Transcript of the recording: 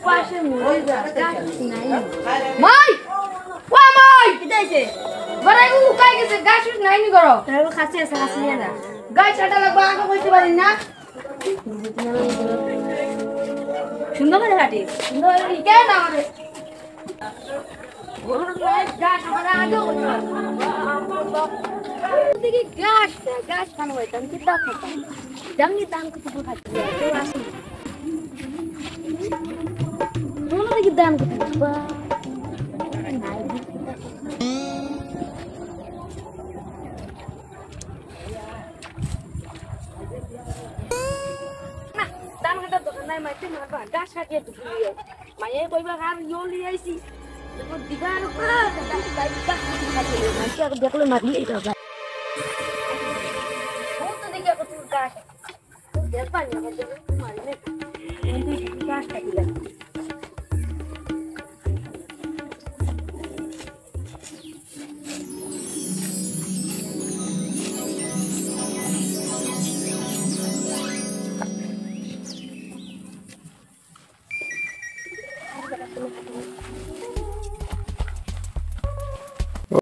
পাশে মরে যা গাছ নাই মাই ওয়া মাই কিতাইছে বড়াই উকাই গেছে গাছ নাই নি করো তাহলে খাসি আছে খাসি না গাছ ছাটা লাগবা আগে কইতে পারি না সুন্দর করে হাঁটি সুন্দর কে না আমারে ওর লাইট গাছ আমরা আগে দেখি গাছ গাছ খান হইতাম কি দাম খাতাম জানি দাম কত খাচ্ছি তো আসি মনে দেখি দাম কত বা নাই না দাম কত দোকান নাই মাইতে মারবা গাছ কাটিয়ে তো মায়ে কইবা আর ইও লি আইছি তো দিবার পা দাম গাছ কাটিয়ে মাইতে আর দেখলে মারি এটা गाछ देखा नहीं मारने गाछ काटी लगी